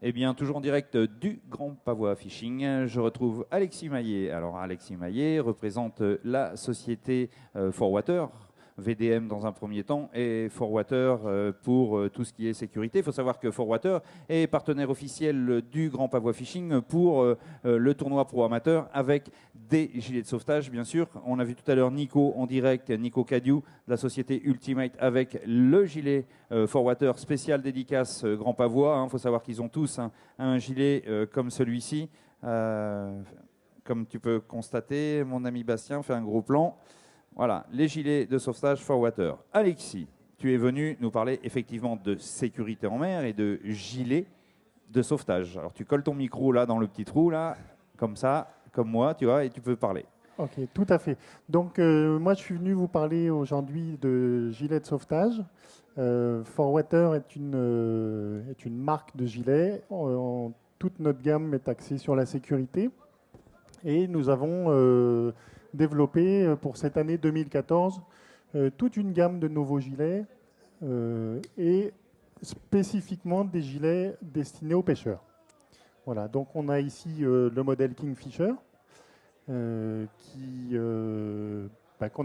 Eh bien, toujours en direct du Grand Pavois Fishing, je retrouve Alexis Maillet. Alors, Alexis Maillet représente la société Forwater, VDM dans un premier temps, et Forwater pour tout ce qui est sécurité. Il faut savoir que Forwater est partenaire officiel du Grand Pavois Fishing pour le tournoi pro amateur avec des gilets de sauvetage, bien sûr. On a vu tout à l'heure Nico en direct, Nico Cadieu de la société Ultimate avec le gilet Forwater spécial dédicace Grand Pavois. Il faut savoir qu'ils ont tous un gilet comme celui-ci. Comme tu peux constater, mon ami Bastien fait un gros plan. Voilà, les gilets de sauvetage Forwater. Alexis, tu es venu nous parler effectivement de sécurité en mer et de gilets de sauvetage. Alors tu colles ton micro là dans le petit trou, là, comme ça, comme moi, tu vois, et tu peux parler. Ok, tout à fait. Donc moi je suis venu vous parler aujourd'hui de gilets de sauvetage. Forwater est une marque de gilets. Toute notre gamme est axée sur la sécurité. Et nous avons développé pour cette année 2014 toute une gamme de nouveaux gilets et spécifiquement des gilets destinés aux pêcheurs. Voilà, donc on a ici le modèle Kingfisher qu'on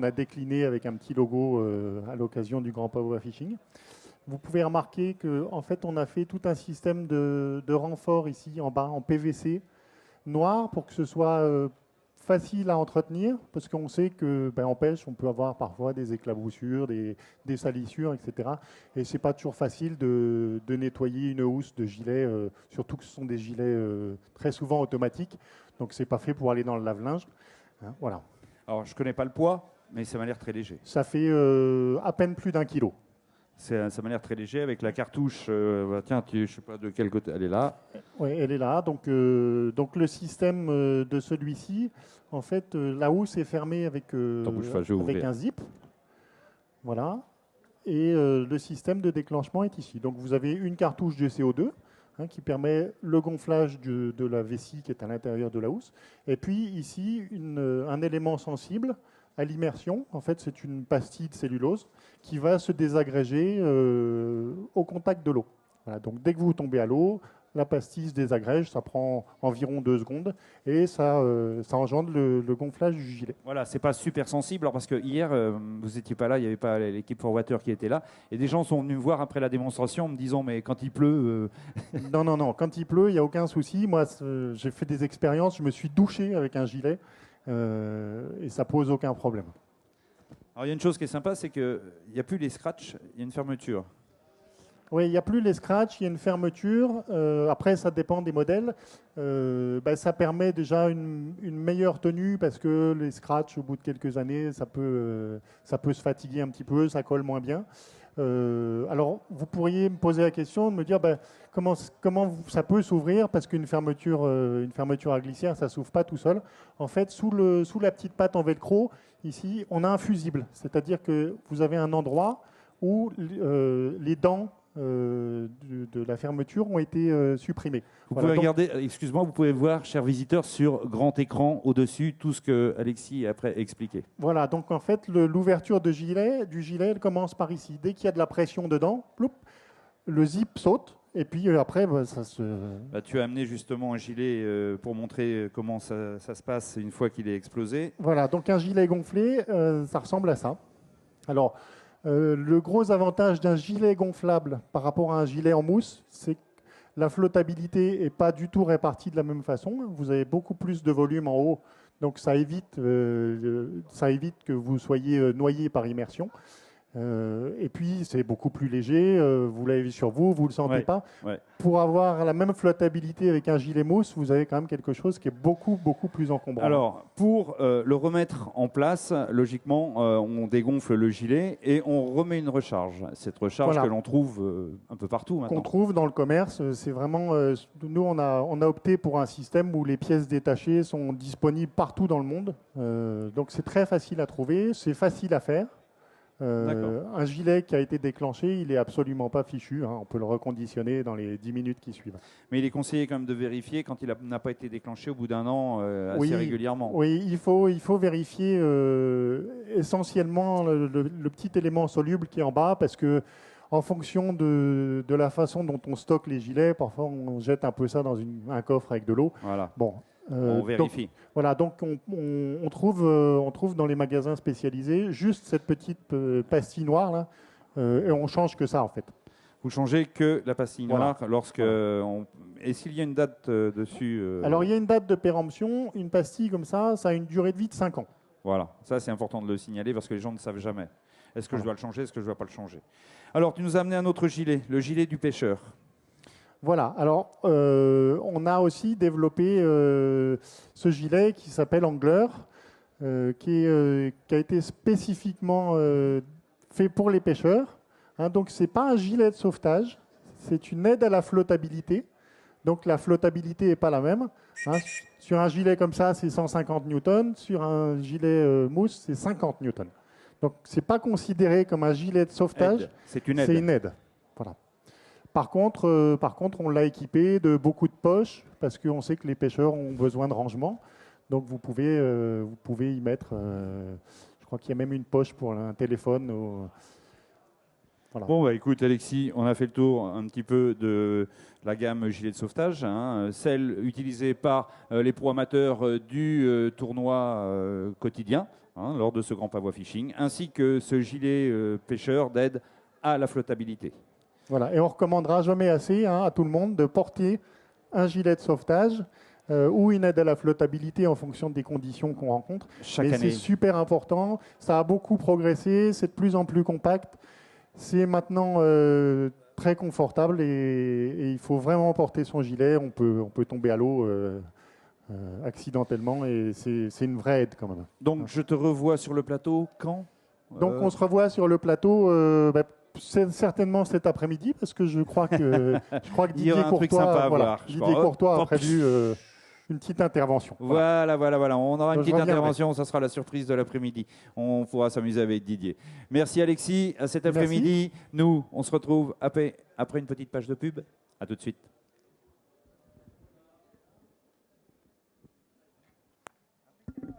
a décliné avec un petit logo à l'occasion du Grand Pavois Fishing. Vous pouvez remarquer qu'en fait on a fait tout un système de renfort ici en bas en PVC noir pour que ce soit facile à entretenir, parce qu'on sait que en pêche, on peut avoir parfois des éclaboussures, des salissures, etc. Et c'est pas toujours facile de nettoyer une housse de gilet, surtout que ce sont des gilets très souvent automatiques, donc c'est pas fait pour aller dans le lave-linge. Hein, voilà. Alors je connais pas le poids, mais ça m'a l'air très léger. Ça fait à peine plus d'1 kilo. Ça m'a l'air très léger avec la cartouche. Tiens, je ne sais pas de quel côté elle est là. Oui, elle est là. Donc le système de celui-ci, en fait, la housse est fermée avec un zip. Voilà. Et le système de déclenchement est ici. Donc vous avez une cartouche de CO2 qui permet le gonflage de la vessie qui est à l'intérieur de la housse. Et puis ici, un élément sensible à l'immersion. En fait, c'est une pastille de cellulose qui va se désagréger au contact de l'eau. Voilà, donc dès que vous tombez à l'eau, la pastille se désagrège, ça prend environ 2 secondes et ça engendre le gonflage du gilet. Voilà, c'est pas super sensible, alors parce que hier, vous n'étiez pas là, il n'y avait pas l'équipe Forwater qui était là, et des gens sont venus me voir après la démonstration en me disant mais quand il pleut... Non, quand il pleut, il n'y a aucun souci. Moi, j'ai fait des expériences, je me suis douché avec un gilet et ça pose aucun problème. Alors il y a une chose qui est sympa, c'est qu'il n'y a plus les scratchs, il y a une fermeture. Oui, il n'y a plus les scratchs, il y a une fermeture. Après, ça dépend des modèles. Ça permet déjà une meilleure tenue parce que les scratchs, au bout de quelques années, ça peut se fatiguer un petit peu, ça colle moins bien. Alors, vous pourriez me poser la question de me dire comment ça peut s'ouvrir parce qu'une fermeture à glissière, ça ne s'ouvre pas tout seul. En fait, sous la petite patte en velcro, ici, on a un fusible. C'est-à-dire que vous avez un endroit où les dents de la fermeture ont été supprimées. Vous pouvez regarder, excuse-moi, vous pouvez voir, chers visiteurs, sur grand écran au-dessus tout ce que Alexis a après expliqué. Voilà, donc en fait, l'ouverture du gilet, elle commence par ici. Dès qu'il y a de la pression dedans, ploup, le zip saute. Et puis après, ça se... tu as amené justement un gilet pour montrer comment ça se passe une fois qu'il est explosé. Voilà, donc un gilet gonflé, ça ressemble à ça. Alors, le gros avantage d'un gilet gonflable par rapport à un gilet en mousse, c'est que la flottabilité n'est pas du tout répartie de la même façon. Vous avez beaucoup plus de volume en haut, donc ça évite que vous soyez noyé par immersion. Et puis, c'est beaucoup plus léger. Vous l'avez vu sur vous, vous ne le sentez pas. Ouais. Pour avoir la même flottabilité avec un gilet mousse, vous avez quand même quelque chose qui est beaucoup, beaucoup plus encombrant. Alors, pour le remettre en place, logiquement, on dégonfle le gilet et on remet une recharge. Cette recharge que l'on trouve un peu partout maintenant. Qu'on trouve dans le commerce. C'est vraiment... nous, on a opté pour un système où les pièces détachées sont disponibles partout dans le monde. Donc, c'est très facile à trouver, c'est facile à faire. Un gilet qui a été déclenché, il n'est absolument pas fichu. On peut le reconditionner dans les 10 minutes qui suivent. Mais il est conseillé quand même de vérifier quand il n'a pas été déclenché au bout d'un an assez régulièrement. Oui, il faut vérifier essentiellement le petit élément soluble qui est en bas parce que en fonction de la façon dont on stocke les gilets, parfois on jette un peu ça dans un coffre avec de l'eau. Voilà. Bon, on vérifie. Donc on trouve dans les magasins spécialisés juste cette petite pastille noire là, et on change que ça en fait. Vous changez que la pastille noire lorsque... Est-ce qu'il y a une date dessus Alors il y a une date de péremption. Une pastille comme ça a une durée de vie de 5 ans. Voilà, ça c'est important de le signaler parce que les gens ne savent jamais. Est-ce que je dois le changer, est-ce que je ne dois pas le changer? Alors tu nous as amené un autre gilet, le gilet du pêcheur. Voilà, alors on a aussi développé ce gilet qui s'appelle Angler, qui a été spécifiquement fait pour les pêcheurs. Hein, donc ce n'est pas un gilet de sauvetage, c'est une aide à la flottabilité. Donc la flottabilité n'est pas la même. Hein. Sur un gilet comme ça, c'est 150 newtons. Sur un gilet mousse, c'est 50 newtons. Donc ce n'est pas considéré comme un gilet de sauvetage, c'est une aide. C'est une aide. Voilà. Par contre, on l'a équipé de beaucoup de poches parce qu'on sait que les pêcheurs ont besoin de rangement. Donc vous pouvez y mettre, je crois qu'il y a même une poche pour un téléphone. Voilà. Bon, bah, écoute Alexis, on a fait le tour un petit peu de la gamme gilet de sauvetage, hein, celle utilisée par les pro amateurs du tournoi quotidien, hein, lors de ce Grand Pavois Fishing, ainsi que ce gilet pêcheur d'aide à la flottabilité. Voilà, et on ne recommandera jamais assez à tout le monde de porter un gilet de sauvetage ou une aide à la flottabilité en fonction des conditions qu'on rencontre. Chaque année. C'est super important, ça a beaucoup progressé, c'est de plus en plus compact. C'est maintenant très confortable et il faut vraiment porter son gilet. On peut tomber à l'eau accidentellement et c'est une vraie aide quand même. Donc je te revois sur le plateau quand Donc on se revoit sur le plateau certainement cet après-midi parce que je crois que Didier Courtois a prévu une petite intervention. Voilà. On aura une petite intervention, ça sera la surprise de l'après-midi. On pourra s'amuser avec Didier. Merci Alexis, à cet après-midi. Nous, on se retrouve après une petite page de pub. À tout de suite.